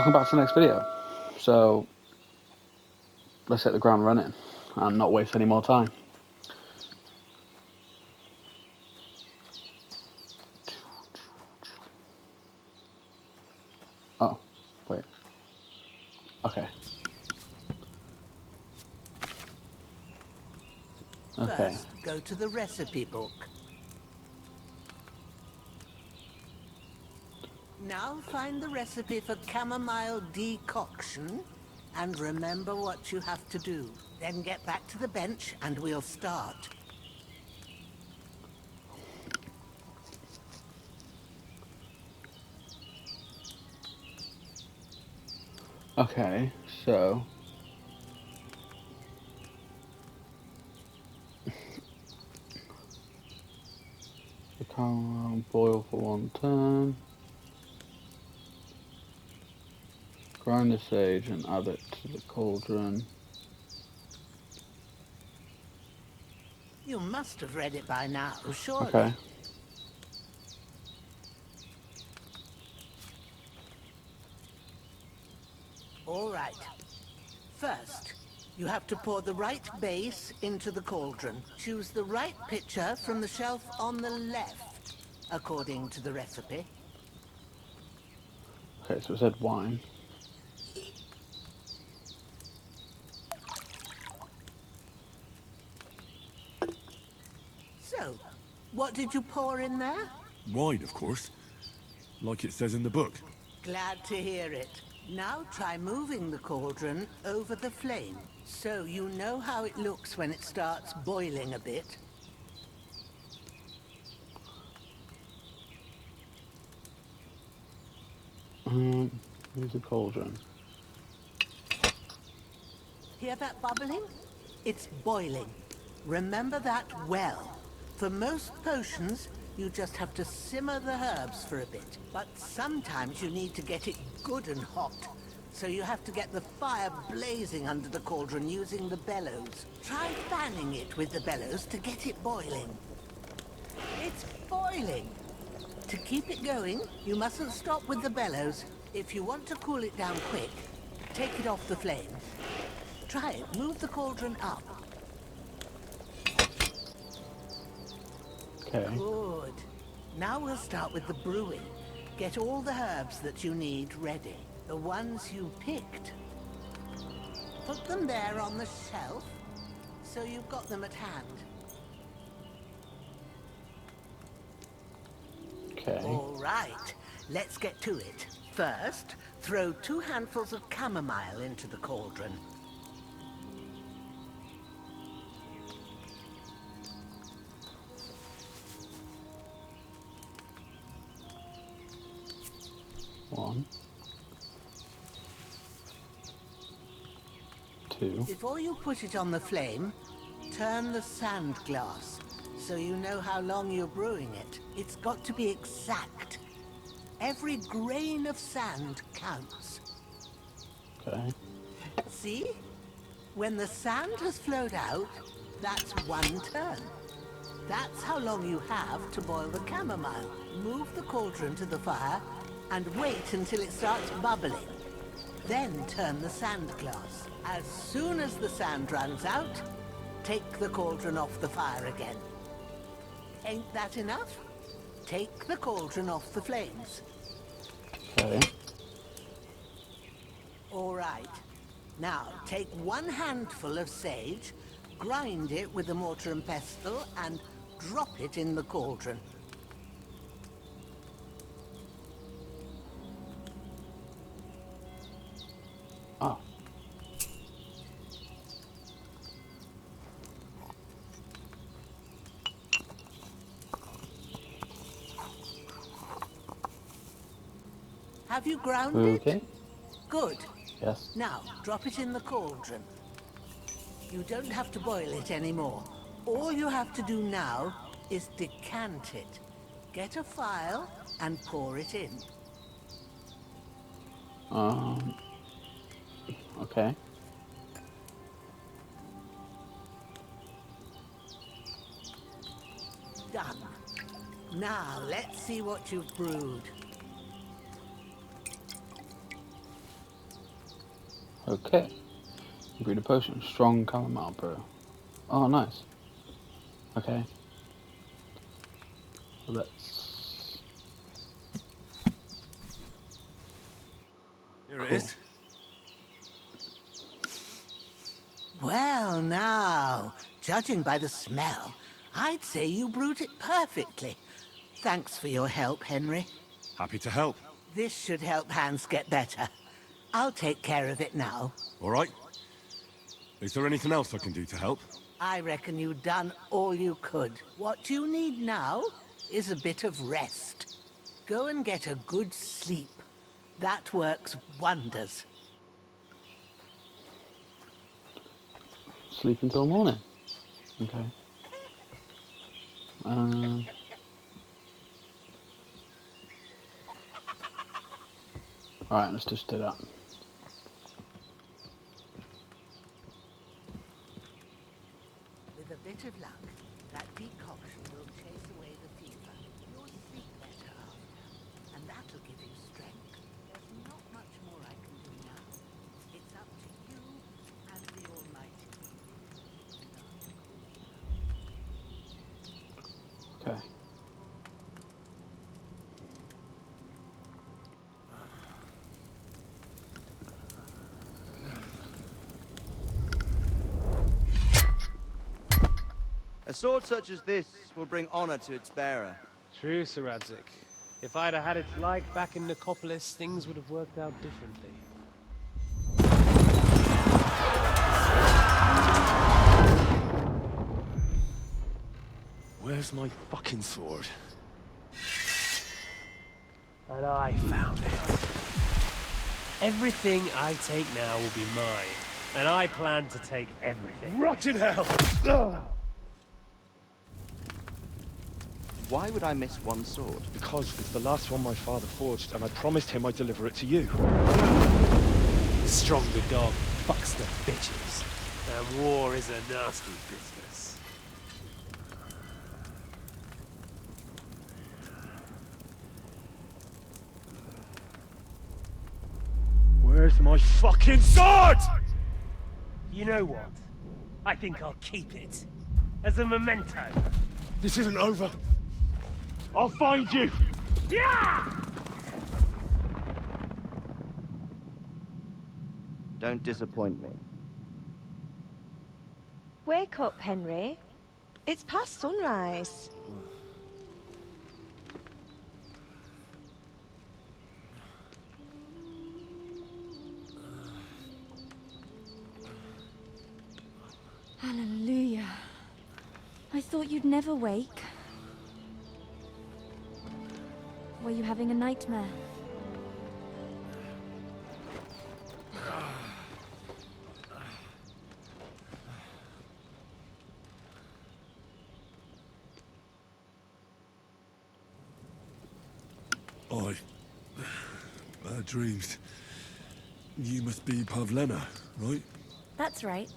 welcome back to the next video. So, let's hit the ground running and not waste any more time. Oh, wait. Okay. Okay. First, go to the recipe book. Now find the recipe for chamomile decoction and remember what you have to do. Then get back to the bench and we'll start. Okay, so... the caramel boil for 1 turn. Grind the sage and add it to the cauldron. You must have read it by now, surely. Okay. All right. First, you have to pour the right base into the cauldron. Choose the right pitcher from the shelf on the left, according to the recipe. Okay, so it said wine. So, what did you pour in there? Wine, of course. Like it says in the book. Glad to hear it. Now try moving the cauldron over the flame, so you know how it looks when it starts boiling a bit. Use the cauldron. Hear that bubbling? It's boiling. Remember that well. For most potions, you just have to simmer the herbs for a bit. But sometimes you need to get it good and hot. So you have to get the fire blazing under the cauldron using the bellows. Try fanning it with the bellows to get it boiling. It's boiling! To keep it going, you mustn't stop with the bellows. If you want to cool it down quick, take it off the flame. Try it. Move the cauldron up. Okay. Good. Now we'll start with the brewing. Get all the herbs that you need ready. The ones you picked. Put them there on the shelf, so you've got them at hand. Okay. All right, let's get to it. First, throw 2 handfuls of chamomile into the cauldron. One. 2. Before you put it on the flame, turn the sand glass, so you know how long you're brewing it. It's got to be exact. Every grain of sand counts. Okay. See? When the sand has flowed out, that's 1 turn. That's how long you have to boil the chamomile. Move the cauldron to the fire and wait until it starts bubbling. Then turn the sand glass. As soon as the sand runs out, take the cauldron off the fire again. Ain't that enough? Take the cauldron off the flames. Okay. All right. Now, take 1 handful of sage, grind it with a mortar and pestle, and drop it in the cauldron. Oh. Have you ground Okay. it? Good. Yes. Now, drop it in the cauldron. You don't have to boil it anymore. All you have to do now is decant it. Get a phial and pour it in. Okay. Done. Now, let's see what you've brewed. Okay. You brewed a potion. Strong chamomile brew. Oh, nice. Okay. Let's... Here it Cool. is. Well, now, judging by the smell, I'd say you brewed it perfectly. Thanks for your help, Henry. Happy to help. This should help Hans get better. I'll take care of it now. All right. Is there anything else I can do to help? I reckon you've done all you could. What you need now is a bit of rest. Go and get a good sleep. That works wonders. Sleep until morning. Okay. Alright, let's just do that. With a bit of luck, that decoction will chase away the fever. You'll sleep better after, and that'll give you strength. There's not much more I can do now. It's up to you and the Almighty. Okay. A sword such as this will bring honor to its bearer. True, Sir Radzik. If I'd have had it like back in Nicopolis, things would have worked out differently. Where's my fucking sword? And I found it. Everything I take now will be mine. And I plan to take everything. Rotten hell! Why would I miss one sword? Because it's the last one my father forged, and I promised him I'd deliver it to you. Stronger dog fucks the bitches. And war is a nasty business. Where's my fucking sword? You know what? I think I'll keep it. As a memento. This isn't over. I'll find you! Yeah! Don't disappoint me. Wake up, Henry. It's past sunrise. Hallelujah. I thought you'd never wake. Were you having a nightmare? Bad dreams. You must be Pavlena, right? That's right.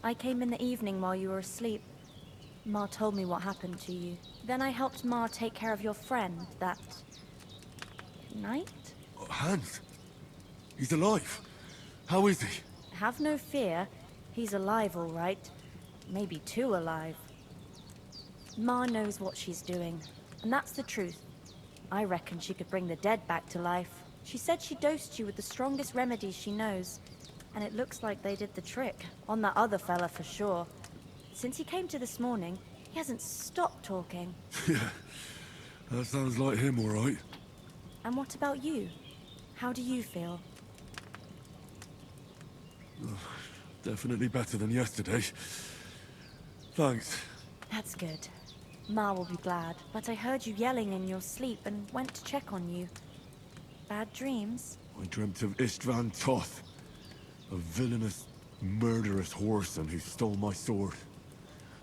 I came in the evening while you were asleep. Ma told me what happened to you. Then I helped Ma take care of your friend that night? Oh, Hans. He's alive. How is he? Have no fear. He's alive, all right. Maybe too alive. Ma knows what she's doing, and that's the truth. I reckon she could bring the dead back to life. She said she dosed you with the strongest remedies she knows, and it looks like they did the trick. On that other fella for sure. Since he came to this morning, he hasn't stopped talking. Yeah. That sounds like him, all right. And what about you? How do you feel? Definitely better than yesterday. Thanks. That's good. Ma will be glad, but I heard you yelling in your sleep and went to check on you. Bad dreams? I dreamt of Istvan Toth, a villainous, murderous whoreson who stole my sword.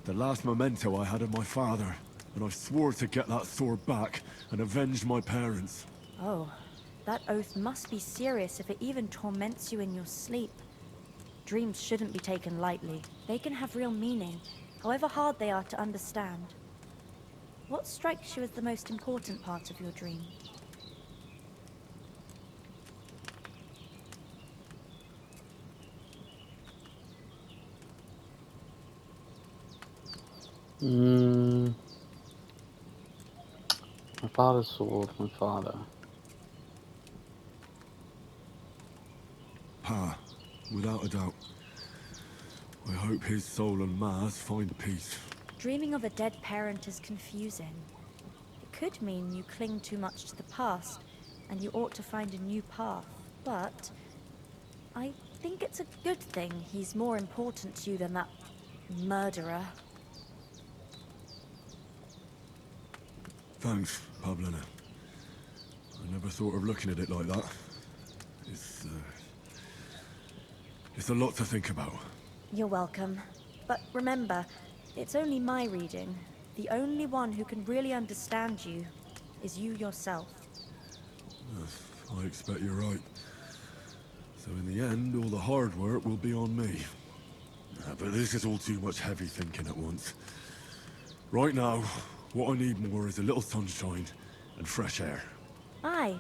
The last memento I had of my father, and I swore to get that sword back and avenge my parents. Oh, that oath must be serious if it even torments you in your sleep. Dreams shouldn't be taken lightly. They can have real meaning, however hard they are to understand. What strikes you as the most important part of your dream? My father's sword, my father. Pa, without a doubt. I hope his soul and Ma's find peace. Dreaming of a dead parent is confusing. It could mean you cling too much to the past, and you ought to find a new path. But I think it's a good thing he's more important to you than that murderer. Thanks, Pavlina. I never thought of looking at it like that. It's a lot to think about. You're welcome. But remember, it's only my reading. The only one who can really understand you is you yourself. I expect you're right. So in the end, all the hard work will be on me. But this is all too much heavy thinking at once. Right now, what I need more is a little sunshine and fresh air. Aye,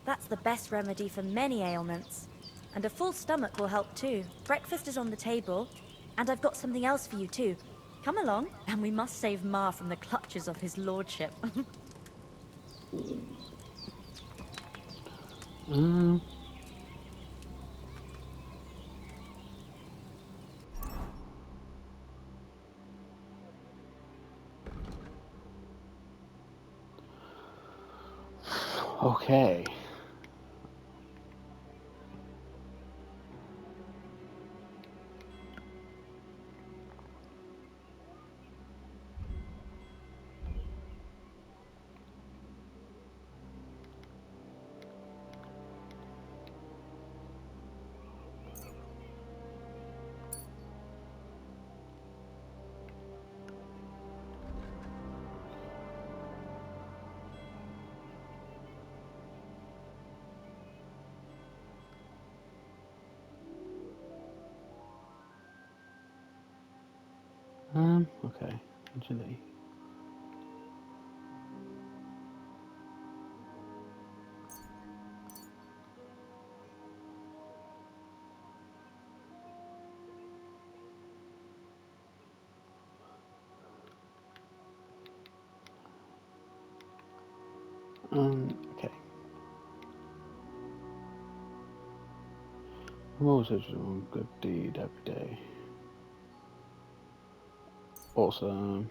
that's the best remedy for many ailments. And a full stomach will help too. Breakfast is on the table, and I've got something else for you too. Come along, and we must save Ma from the clutches of his lordship. Okay. Okay. Agility. Okay. I'm always doing a good deed every day. Awesome.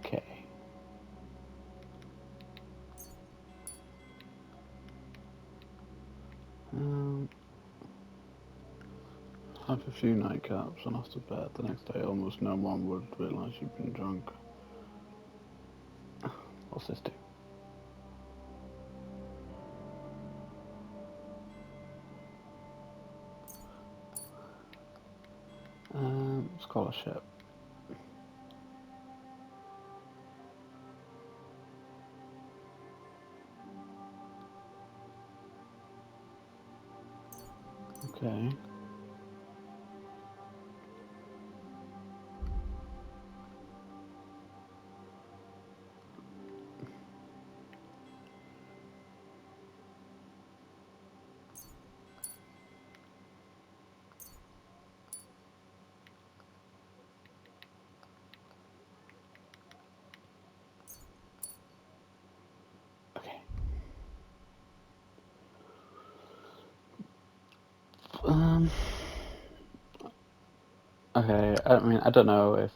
Okay. Have a few nightcaps and off to bed. The next day, almost no one would realise you've been drunk. What's this do? Scholarship. Okay. Okay. Okay, I mean, I don't know if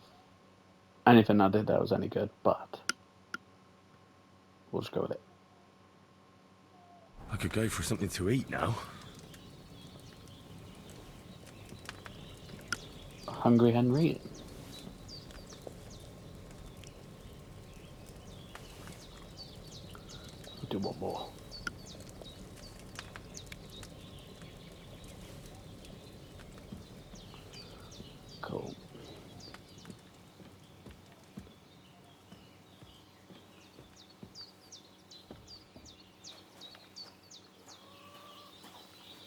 anything I did there was any good, but we'll just go with it. I could go for something to eat now. Hungry Henry. do one more. Cool.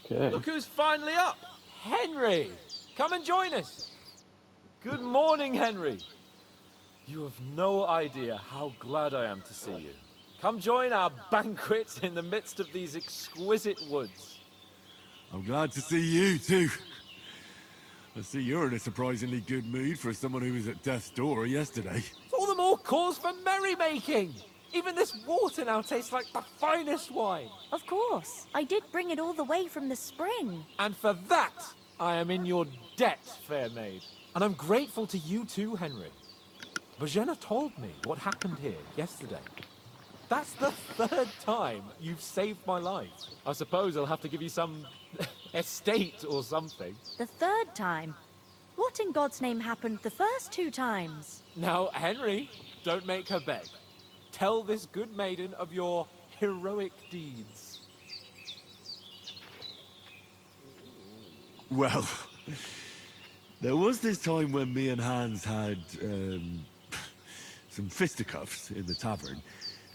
Okay. Look who's finally up! Henry! Come and join us! Good morning, Henry! You have no idea how glad I am to see you. Come join our banquet in the midst of these exquisite woods. I'm glad to see you, too. I see you're in a surprisingly good mood for someone who was at death's door yesterday. All the more cause for merrymaking! Even this water now tastes like the finest wine. Of course. I did bring it all the way from the spring. And for that, I am in your debt, fair maid. And I'm grateful to you too, Henry. Bojena told me what happened here yesterday. That's the 3rd time you've saved my life. I suppose I'll have to give you some estate or something. The 3rd time? What in God's name happened the first 2 times? Now, Henry, don't make her beg. Tell this good maiden of your heroic deeds. Well, there was this time when me and Hans had, some fisticuffs in the tavern,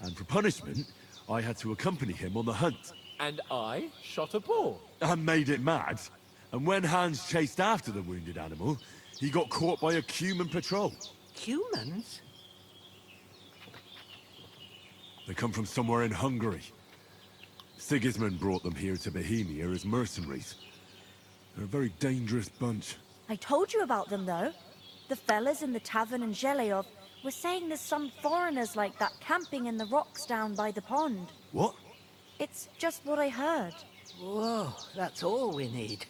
and for punishment, I had to accompany him on the hunt. And I shot a boar. And made it mad. And when Hans chased after the wounded animal, he got caught by a human patrol. Humans? They come from somewhere in Hungary. Sigismund brought them here to Bohemia as mercenaries. They're a very dangerous bunch. I told you about them, though. The fellas in the tavern in Zheleyov were saying there's some foreigners like that camping in the rocks down by the pond. What? It's just what I heard. Whoa, that's all we need.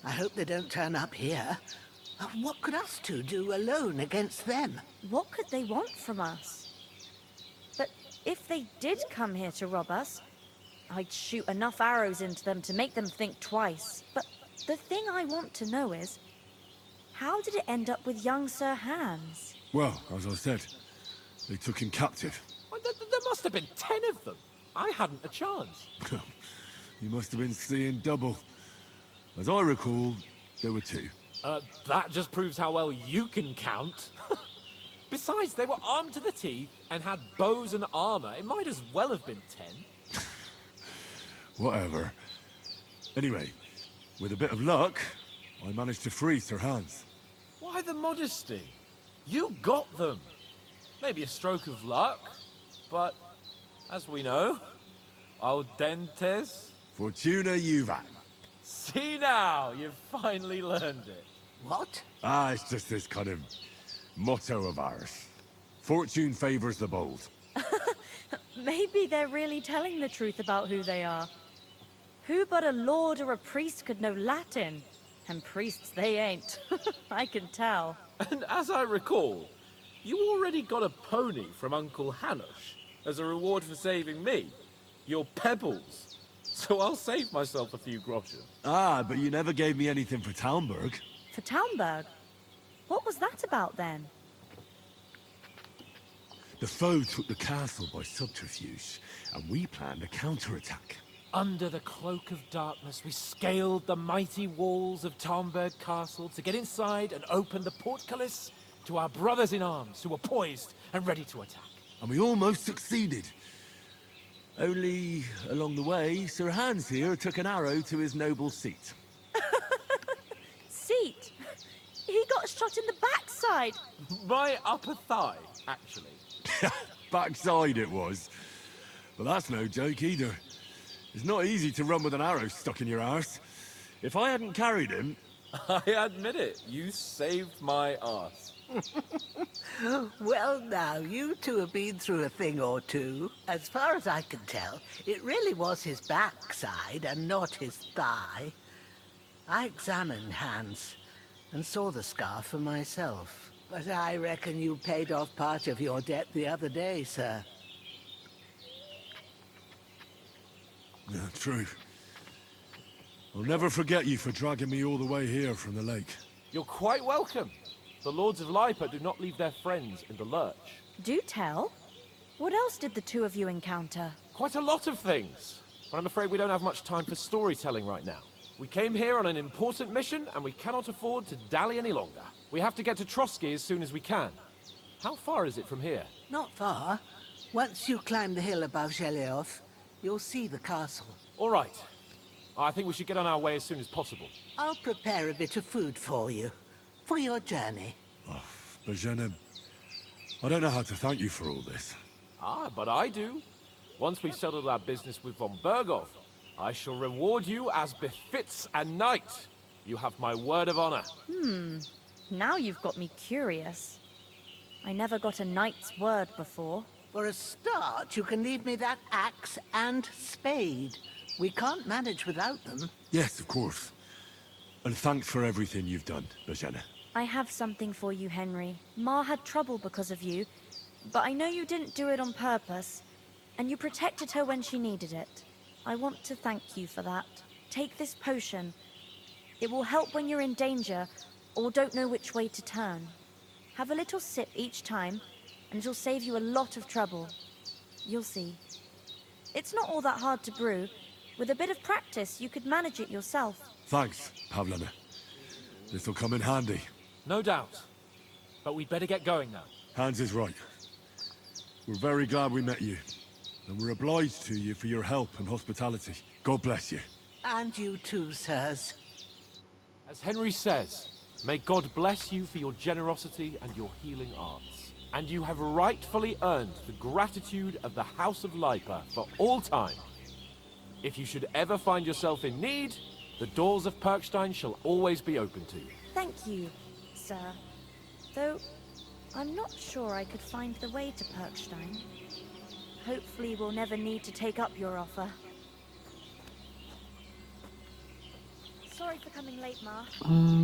I hope they don't turn up here. What could us two do alone against them? What could they want from us? But if they did come here to rob us, I'd shoot enough arrows into them to make them think twice. But the thing I want to know is, how did it end up with young Sir Hans? Well, as I said, they took him captive. Well, there must have been 10 of them. I hadn't a chance. You must have been seeing double. As I recall, there were 2. That just proves how well you can count. Besides, they were armed to the teeth and had bows and armor. It might as well have been 10. Whatever. Anyway, with a bit of luck, I managed to free Sir Hans. Why the modesty? You got them. Maybe a stroke of luck, but as we know, audentes. Fortuna juvat. See now, you've finally learned it. What? It's just this kind of motto of ours. Fortune favors the bold. Maybe they're really telling the truth about who they are. Who but a lord or a priest could know Latin? And priests they ain't. I can tell. And as I recall, you already got a pony from Uncle Hanush as a reward for saving me. Your pebbles. So I'll save myself a few groschen. But you never gave me anything for Talmberg. For Talmberg? What was that about then? The foe took the castle by subterfuge, and we planned a counterattack. Under the cloak of darkness, we scaled the mighty walls of Talmberg Castle to get inside and open the portcullis to our brothers in arms who were poised and ready to attack. And we almost succeeded. Only, along the way, Sir Hans here took an arrow to his noble seat. Seat? He got shot in the backside. My upper thigh, actually. Backside it was. But that's no joke either. It's not easy to run with an arrow stuck in your arse. If I hadn't carried him... I admit it, you saved my arse. Well, now, you two have been through a thing or two. As far as I can tell, it really was his backside and not his thigh. I examined Hans and saw the scar for myself. But I reckon you paid off part of your debt the other day, sir. Yeah, true. I'll never forget you for dragging me all the way here from the lake. You're quite welcome. The Lords of Lipa do not leave their friends in the lurch. Do tell. What else did the two of you encounter? Quite a lot of things. But I'm afraid we don't have much time for storytelling right now. We came here on an important mission, and we cannot afford to dally any longer. We have to get to Trotsky as soon as we can. How far is it from here? Not far. Once you climb the hill above Zheleov, you'll see the castle. All right. I think we should get on our way as soon as possible. I'll prepare a bit of food for you, for your journey. Oh, Bozhena, I don't know how to thank you for all this. Ah, but I do. Once we've settled our business with von Bergov, I shall reward you as befits a knight. You have my word of honor. Now you've got me curious. I never got a knight's word before. For a start, you can leave me that axe and spade. We can't manage without them. Yes, of course. And thanks for everything you've done, Bozhena. I have something for you, Henry. Ma had trouble because of you, but I know you didn't do it on purpose, and you protected her when she needed it. I want to thank you for that. Take this potion. It will help when you're in danger or don't know which way to turn. Have a little sip each time, and it'll save you a lot of trouble. You'll see. It's not all that hard to brew. With a bit of practice, you could manage it yourself. Thanks, Pavlena. This'll come in handy. No doubt. But we'd better get going now. Hans is right. We're very glad we met you. And we're obliged to you for your help and hospitality. God bless you. And you too, sirs. As Henry says, may God bless you for your generosity and your healing arts. And you have rightfully earned the gratitude of the House of Lipa for all time. If you should ever find yourself in need, the doors of Perkstein shall always be open to you. Thank you, sir. Though, I'm not sure I could find the way to Perkstein. Hopefully we'll never need to take up your offer. Sorry for coming late, Ma.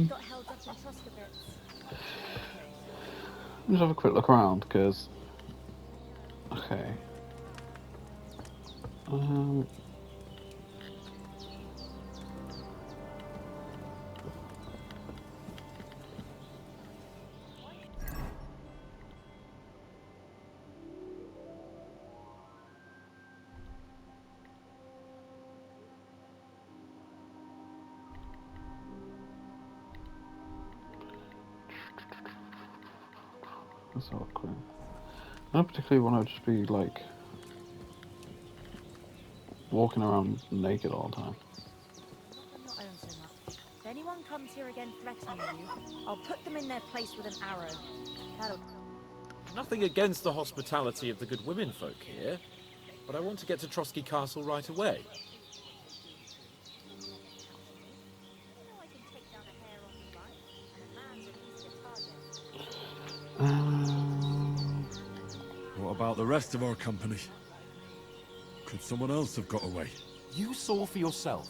Got held up in Troskowitz. Let's have a quick look around, because... Okay. Let's have a quick. I don't particularly want to just be like walking around naked all the time. I'm not own so much. If anyone comes here again threatening you, I'll put them in their place with an arrow. That'll... Nothing against the hospitality of the good women folk here, but I want to get to Trotsky Castle right away. What about the rest of our company? Could someone else have got away? You saw for yourself.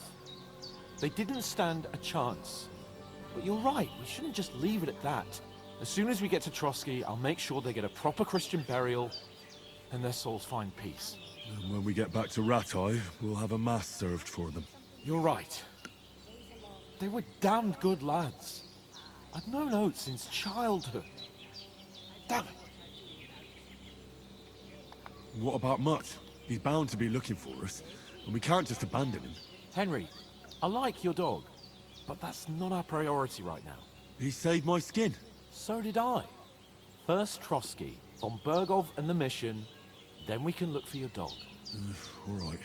They didn't stand a chance. But you're right, we shouldn't just leave it at that. As soon as we get to Trotsky, I'll make sure they get a proper Christian burial and their souls find peace. And when we get back to Ratai, we'll have a mass served for them. You're right. They were damned good lads. I've known Oates since childhood. Damn it. What about Mutt? He's bound to be looking for us, and we can't just abandon him. Henry, I like your dog, but that's not our priority right now. He saved my skin. So did I. First Trotsky, von Bergov and the mission, then we can look for your dog. All right.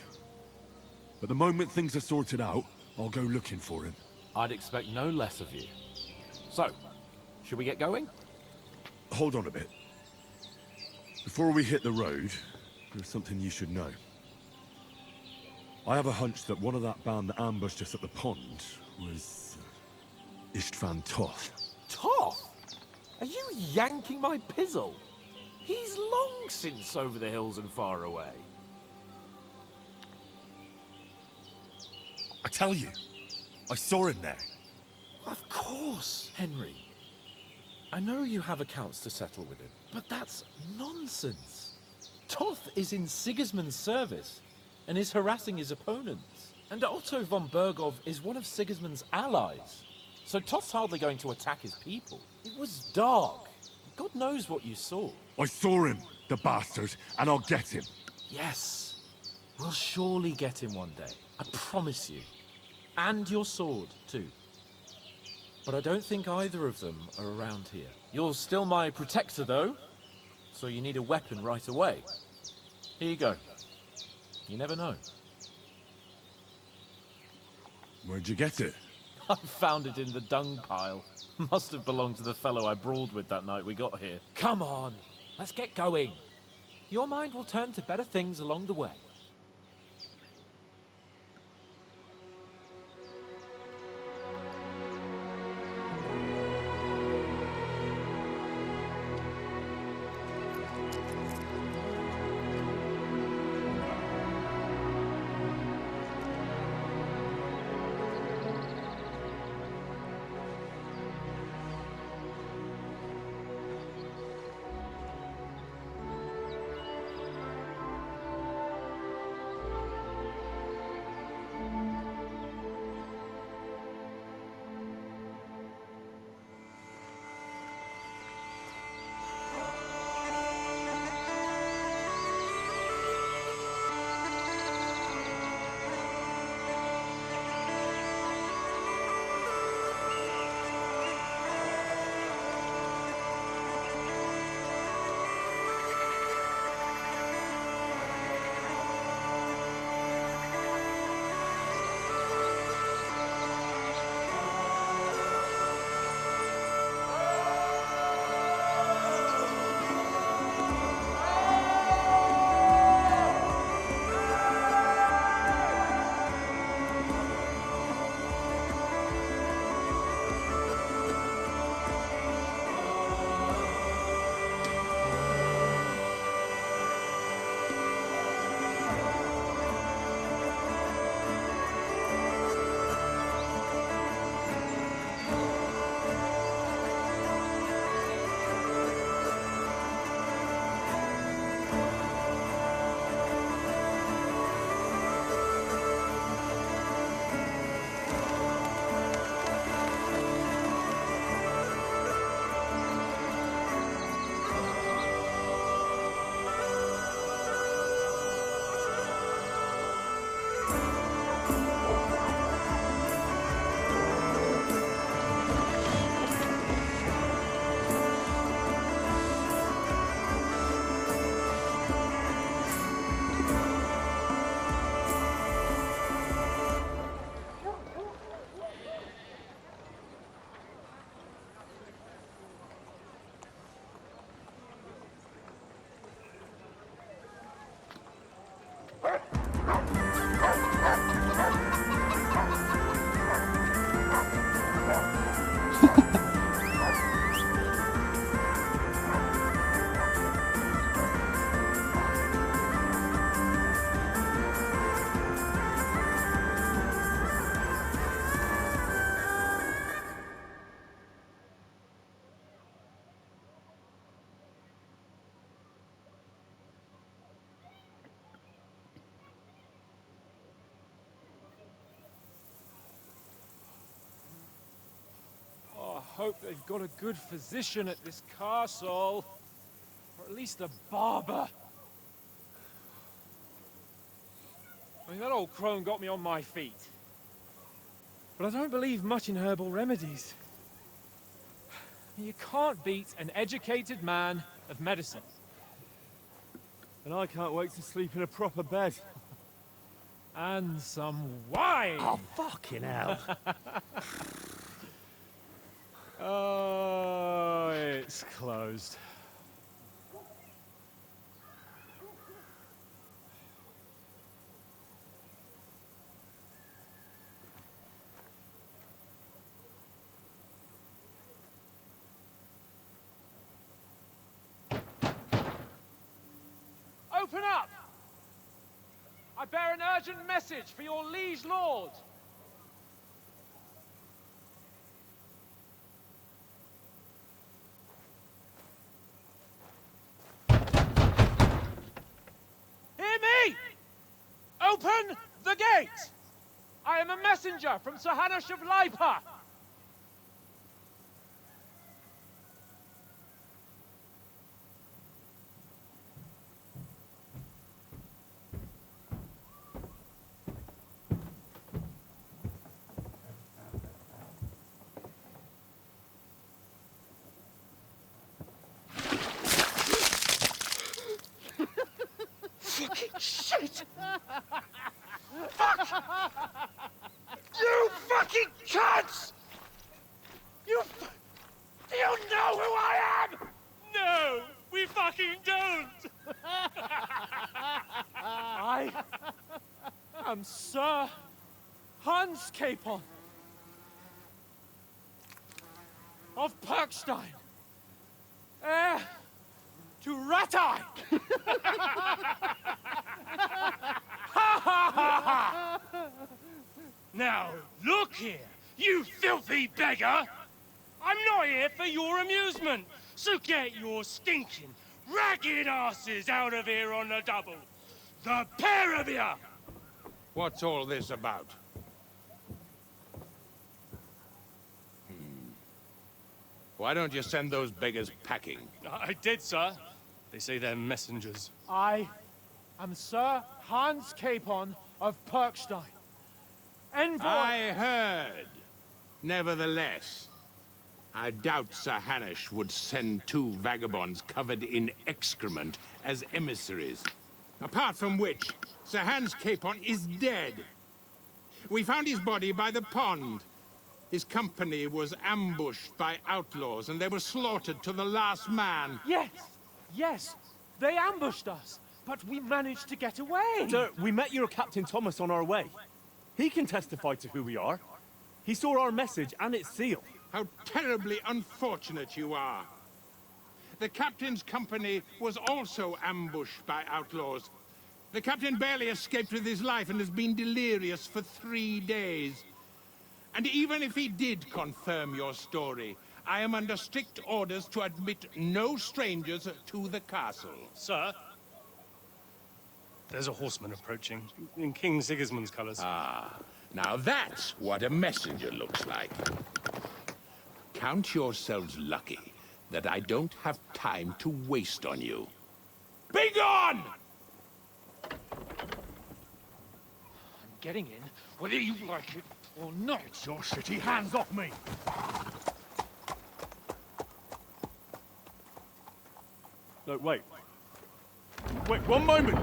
But the moment things are sorted out, I'll go looking for him. I'd expect no less of you. So, should we get going? Hold on a bit. Before we hit the road, there's something you should know. I have a hunch that one of that band that ambushed us at the pond was... Istvan Toth. Toth? Are you yanking my pizzle? He's long since over the hills and far away. I tell you, I saw him there. Of course, Henry. I know you have accounts to settle with him, but that's nonsense. Toth is in Sigismund's service and is harassing his opponents. And Otto von Bergov is one of Sigismund's allies. So Toth's hardly going to attack his people. It was dark. God knows what you saw. I saw him. the bastard, and I'll get him. Yes. We'll surely get him one day. I promise you. And your sword, too. But I don't think either of them are around here. You're still my protector, though. So you need a weapon right away. Here you go. You never know. Where'd you get it? I found it in the dung pile. Must have belonged to the fellow I brawled with that night we got here. Come on, let's get going. Your mind will turn to better things along the way. Hope they've got a good physician at this castle. Or at least a barber. I mean, that old crone got me on my feet. But I don't believe much in herbal remedies. You can't beat an educated man of medicine. And I can't wait to sleep in a proper bed. And some wine! Oh, fucking hell. Oh, it's closed. Open up! I bear an urgent message for your liege lord. Open the gate! I am a messenger from Sir Hanush of Lipa. Fucking shit! Fuck! You fucking cunts! Do you know who I am? No, we fucking don't! I am Sir Hans Capon of Perkstein, heir to Ratai! Now, look here, you filthy beggar! I'm not here for your amusement, so get your stinking, ragged asses out of here on the double. The pair of you! What's all this about? Why don't you send those beggars packing? I did, sir. They say they're messengers. I am Sir Hans Capon of Perkstein, envoy... I heard. Nevertheless, I doubt Sir Hanush would send two vagabonds covered in excrement as emissaries. Apart from which, Sir Hans Capon is dead. We found his body by the pond. His company was ambushed by outlaws, and they were slaughtered to the last man. Yes, yes, they ambushed us, but we managed to get away. Sir, we met your Captain Thomas on our way. He can testify to who we are. He saw our message and its seal. How terribly unfortunate you are. The captain's company was also ambushed by outlaws. The captain barely escaped with his life and has been delirious for 3 days. And even if he did confirm your story, I am under strict orders to admit no strangers to the castle. Sir? There's a horseman approaching, in King Sigismund's colours. Ah, now that's what a messenger looks like. Count yourselves lucky that I don't have time to waste on you. Be gone! I'm getting in, whether you like it or not. Your shitty hands off me! No, wait. Wait, one moment!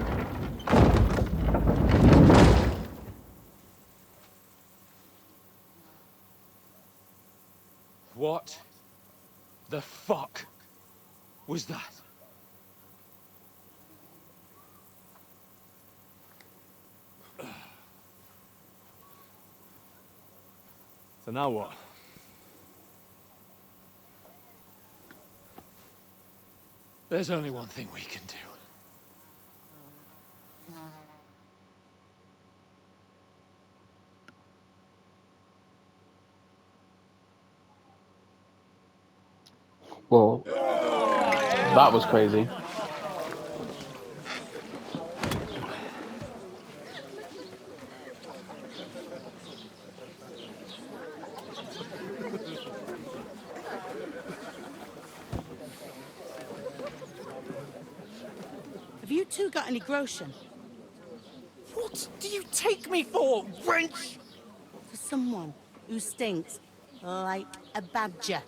What the fuck was that? So now what? There's only one thing we can do. Well, that was crazy. Have you two got any groschen? What do you take me for, wench? For someone who stinks like a badger.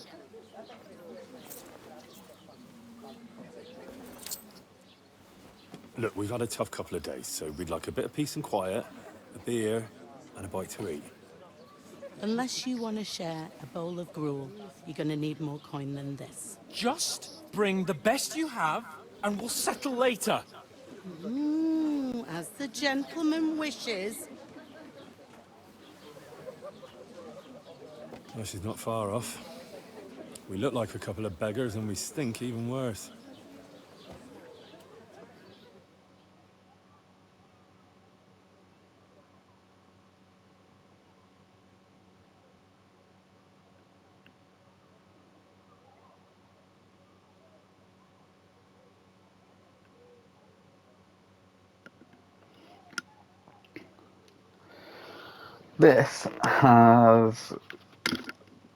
Look, we've had a tough couple of days, so we'd like a bit of peace and quiet, a beer, and a bite to eat. Unless you want to share a bowl of gruel, you're going to need more coin than this. Just bring the best you have, and we'll settle later. As the gentleman wishes. Well, she's not far off. We look like a couple of beggars, and we stink even worse. This has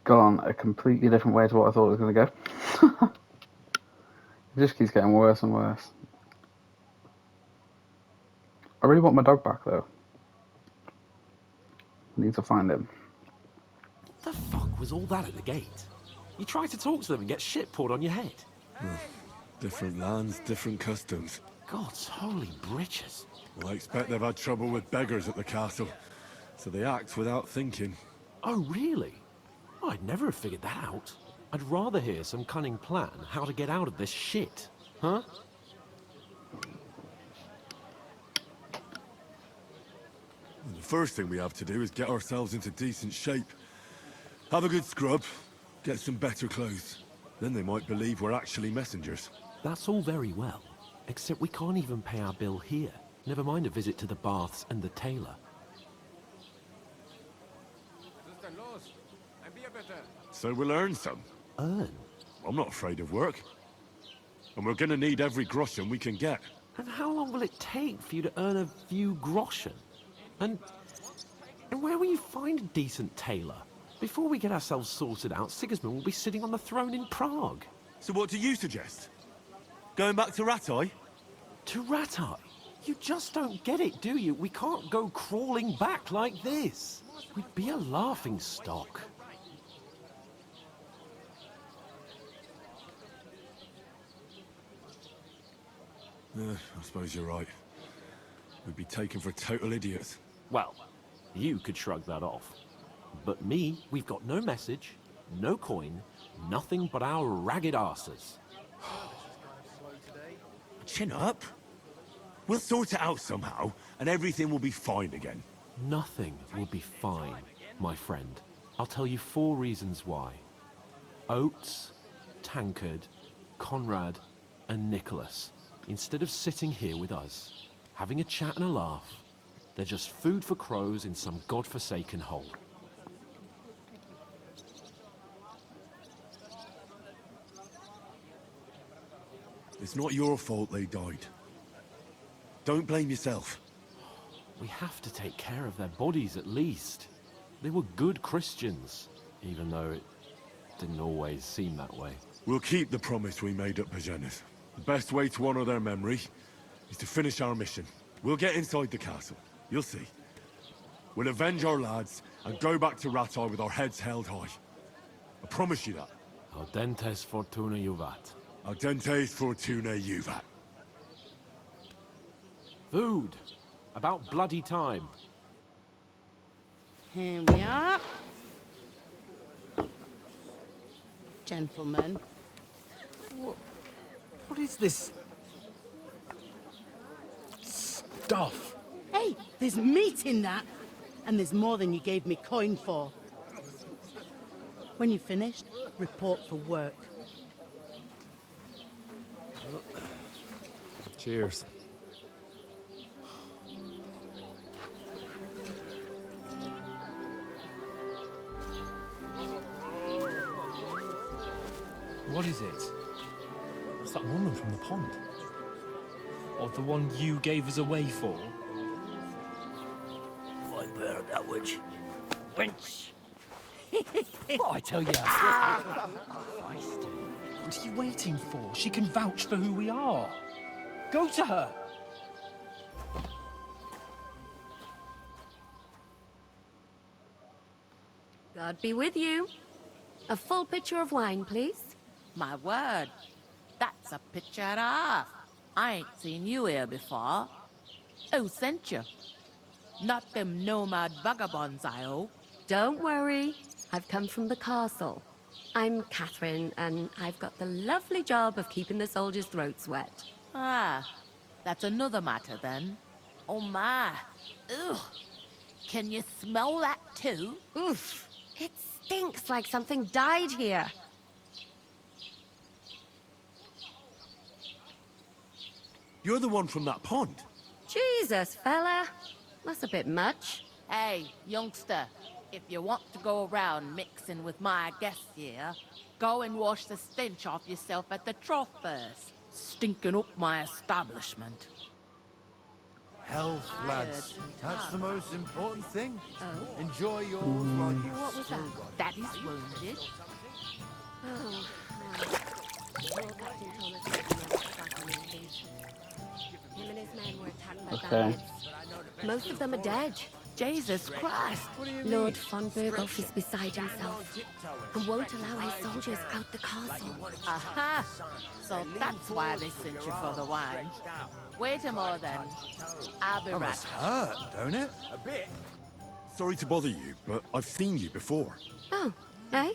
gone a completely different way to what I thought it was going to go. It just keeps getting worse and worse. I really want my dog back though. I need to find him. The fuck was all that at the gate? You try to talk to them and get shit poured on your head. Different lands, different customs. God's holy britches. Well, I expect they've had trouble with beggars at the castle, so they act without thinking. Oh, really? I'd never have figured that out. I'd rather hear some cunning plan how to get out of this shit. Huh? The first thing we have to do is get ourselves into decent shape. Have a good scrub, get some better clothes. Then they might believe we're actually messengers. That's all very well, except we can't even pay our bill here. Never mind a visit to the baths and the tailor. So we'll earn some. Earn? I'm not afraid of work. And we're gonna need every groschen we can get. And how long will it take for you to earn a few groschen? And where will you find a decent tailor? Before we get ourselves sorted out, Sigismund will be sitting on the throne in Prague. So what do you suggest? Going back to Ratai? To Ratai? You just don't get it, do you? We can't go crawling back like this. We'd be a laughing stock. I suppose you're right. We'd be taken for total idiots. Well, you could shrug that off. But me, we've got no message, no coin, nothing but our ragged arses. Chin up. We'll sort it out somehow, and everything will be fine again. Nothing will be fine, my friend. I'll tell you 4 reasons why. Oates, Tankard, Conrad, and Nicholas. Instead of sitting here with us, having a chat and a laugh, they're just food for crows in some godforsaken hole. It's not your fault they died. Don't blame yourself. We have to take care of their bodies at least. They were good Christians, even though it didn't always seem that way. We'll keep the promise we made at Bajenas. The best way to honor their memory is to finish our mission. We'll get inside the castle. You'll see. We'll avenge our lads and go back to Ratai with our heads held high. I promise you that. Audentes fortuna juvat. Audentes fortuna juvat. Food. About bloody time. Here we are. Gentlemen. What is this stuff? Hey, there's meat in that. And there's more than you gave me coin for. When you're finished, report for work. Cheers. What is it? It's that woman from the pond. Or the one you gave us away for? I bear that witch. Wench! What I tell you? What are you waiting for? She can vouch for who we are. Go to her. God be with you. A full pitcher of wine, please. My word, that's a picture and a half. I ain't seen you here before. Who sent you? Not them nomad vagabonds, I hope. Don't worry. I've come from the castle. I'm Catherine, and I've got the lovely job of keeping the soldiers' throats wet. Ah, that's another matter then. Oh my. Ugh. Can you smell that too? Oof. It stinks like something died here. You're the one from that pond. Jesus, fella. That's a bit much. Hey, youngster, if you want to go around mixing with my guests here, go and wash the stench off yourself at the trough first. Stinking up my establishment. Health, lads. That's the most important thing. Oh. Enjoy yours while you What was that? still got it. Daddy's wounded. Oh, him and his men were attacked by bandits. Most of them are dead. Jesus Christ! Lord von Berghoff is beside himself and won't allow his soldiers out the castle. Aha! So that's why they sent you for the wine. Wait a more then. I'll be That right must hurt, don't it? A bit. Sorry to bother you, but I've seen you before. Oh, eh?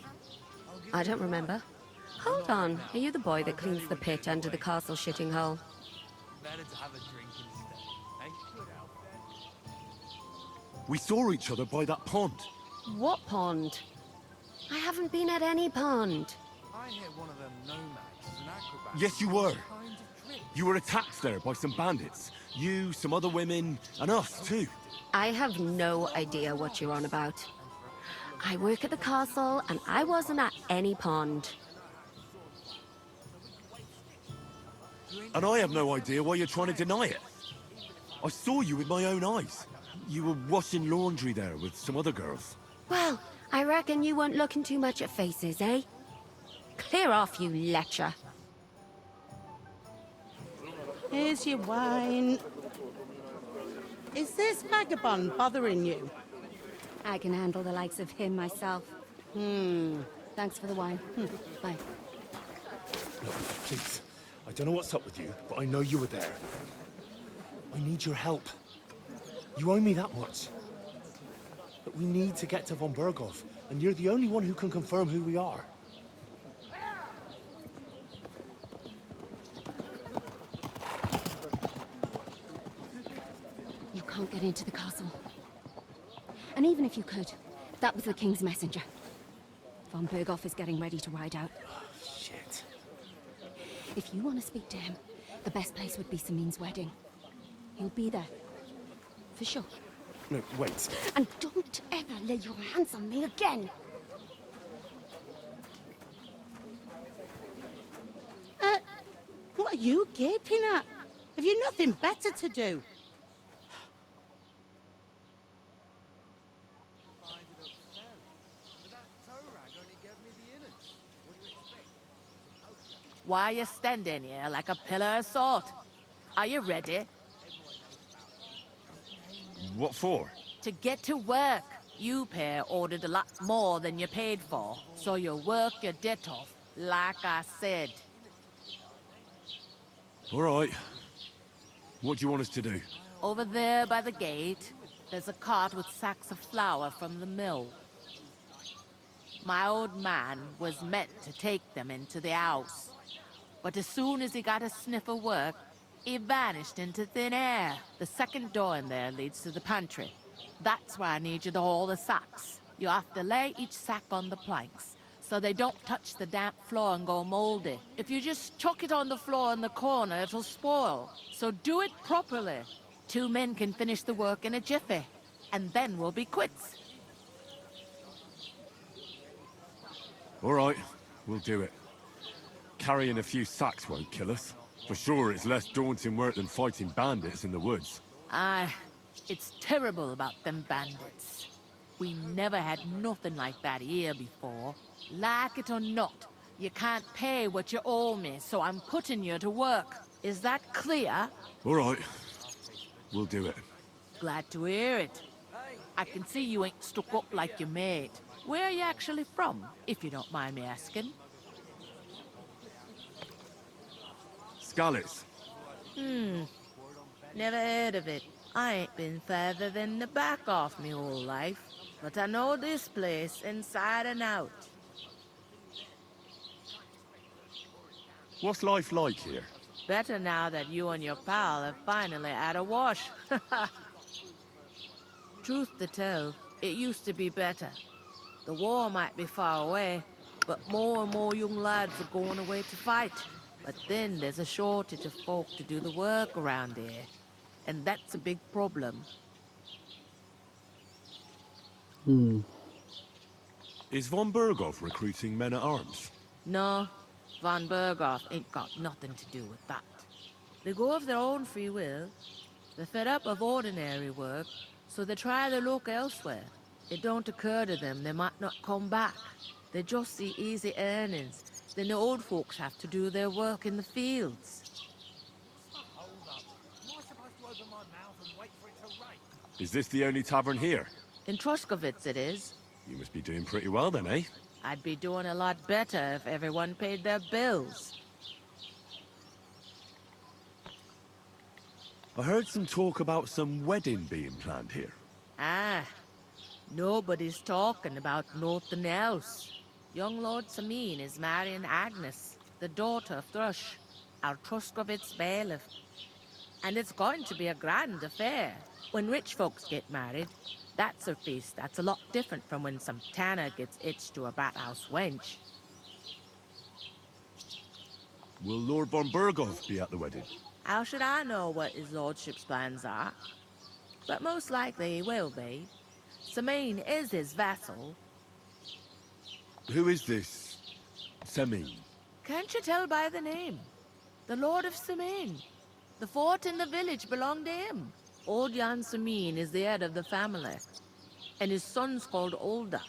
I don't remember. Hold on. Are you the boy that cleans the pit under the castle shitting hole? Better to have a drink instead, eh? We saw each other by that pond. What pond? I haven't been at any pond. I hear one of them nomads is an acrobat. Yes, you were. You were attacked there by some bandits. You, some other women, and us too. I have no idea what you're on about. I work at the castle, and I wasn't at any pond. And I have no idea why you're trying to deny it. I saw you with my own eyes. You were washing laundry there with some other girls. Well, I reckon you weren't looking too much at faces, eh? Clear off, you lecher. Here's your wine. Is this vagabond bothering you? I can handle the likes of him myself. Thanks for the wine. Bye. Look, please. I don't know what's up with you, but I know you were there. I need your help. You owe me that much. But we need to get to von Berghoff, and you're the only one who can confirm who we are. You can't get into the castle. And even if you could, that was the King's messenger. Von Berghoff is getting ready to ride out. Shit. If you want to speak to him, the best place would be Samin's wedding. He'll be there. For sure. No, wait. And don't ever lay your hands on me again! What are you gaping at? Have you nothing better to do? Why are you standing here like a pillar of salt? Are you ready? What for? To get to work. You pair ordered a lot more than you paid for, so you work your debt off, like I said. All right. What do you want us to do? Over there by the gate, there's a cart with sacks of flour from the mill. My old man was meant to take them into the house. But as soon as he got a sniff of work, he vanished into thin air. The second door in there leads to the pantry. That's where I need you to haul the sacks. You have to lay each sack on the planks, so they don't touch the damp floor and go moldy. If you just chuck it on the floor in the corner, it'll spoil. So do it properly. 2 men can finish the work in a jiffy, and then we'll be quits. All right, we'll do it. Carrying a few sacks won't kill us. For sure, it's less daunting work than fighting bandits in the woods. Aye, it's terrible about them bandits. We never had nothing like that here before. Like it or not, you can't pay what you owe me, so I'm putting you to work. Is that clear? All right, we'll do it. Glad to hear it. I can see you ain't stuck up like your mate. Where are you actually from, if you don't mind me asking? Skalitz. Never heard of it. I ain't been further than the back off me whole life. But I know this place inside and out. What's life like here? Better now that you and your pal have finally had a wash. Truth to tell, it used to be better. The war might be far away, but more and more young lads are going away to fight. But then there's a shortage of folk to do the work around here. And that's a big problem. Is von Berghoff recruiting men-at-arms? No, von Berghoff ain't got nothing to do with that. They go of their own free will. They're fed up of ordinary work, so they try their luck elsewhere. It don't occur to them they might not come back. They just see easy earnings. Then the old folks have to do their work in the fields. Is this the only tavern here? In Truskovitz it is. You must be doing pretty well then, eh? I'd be doing a lot better if everyone paid their bills. I heard some talk about some wedding being planned here. Ah, nobody's talking about nothing else. Young Lord Samin is marrying Agnes, the daughter of Thrush, our Truskovitz bailiff. And it's going to be a grand affair. When rich folks get married, that's a feast that's a lot different from when some tanner gets hitched to a brat-house wench. Will Lord von Burgov be at the wedding? How should I know what his lordship's plans are? But most likely he will be. Samin is his vassal. Who is this Semin? Can't you tell by the name? The Lord of Samin. The fort and the village belong to him. Old Jan Samin is the head of the family. And his son's called Olda.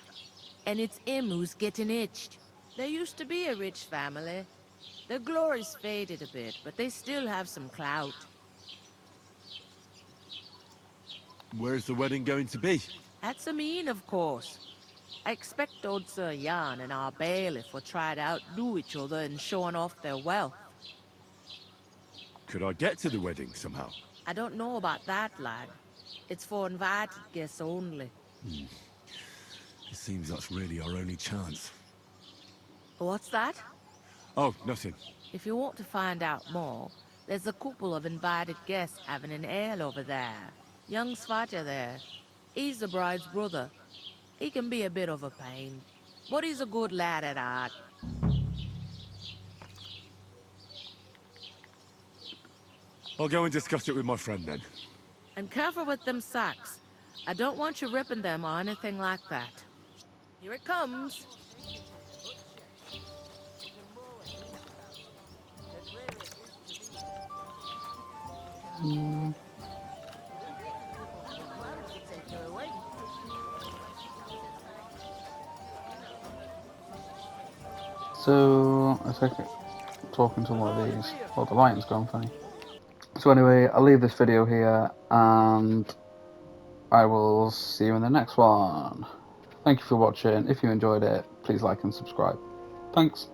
And it's him who's getting itched. There used to be a rich family. Their glory's faded a bit, but they still have some clout. Where's the wedding going to be? At Samin, of course. I expect old Sir Jan and our bailiff will try to outdo each other in showing off their wealth. Could I get to the wedding somehow? I don't know about that, lad. It's for invited guests only. It seems that's really our only chance. What's that? Oh, nothing. If you want to find out more, there's a couple of invited guests having an ale over there. Young Svatja there. He's the bride's brother. He can be a bit of a pain, but he's a good lad at heart. I'll go and discuss it with my friend then. And careful with them sacks. I don't want you ripping them or anything like that. Here it comes. So, I take it talking to one of these. Oh, the lighting's gone funny. So anyway, I'll leave this video here, and I will see you in the next one. Thank you for watching. If you enjoyed it, please like and subscribe. Thanks.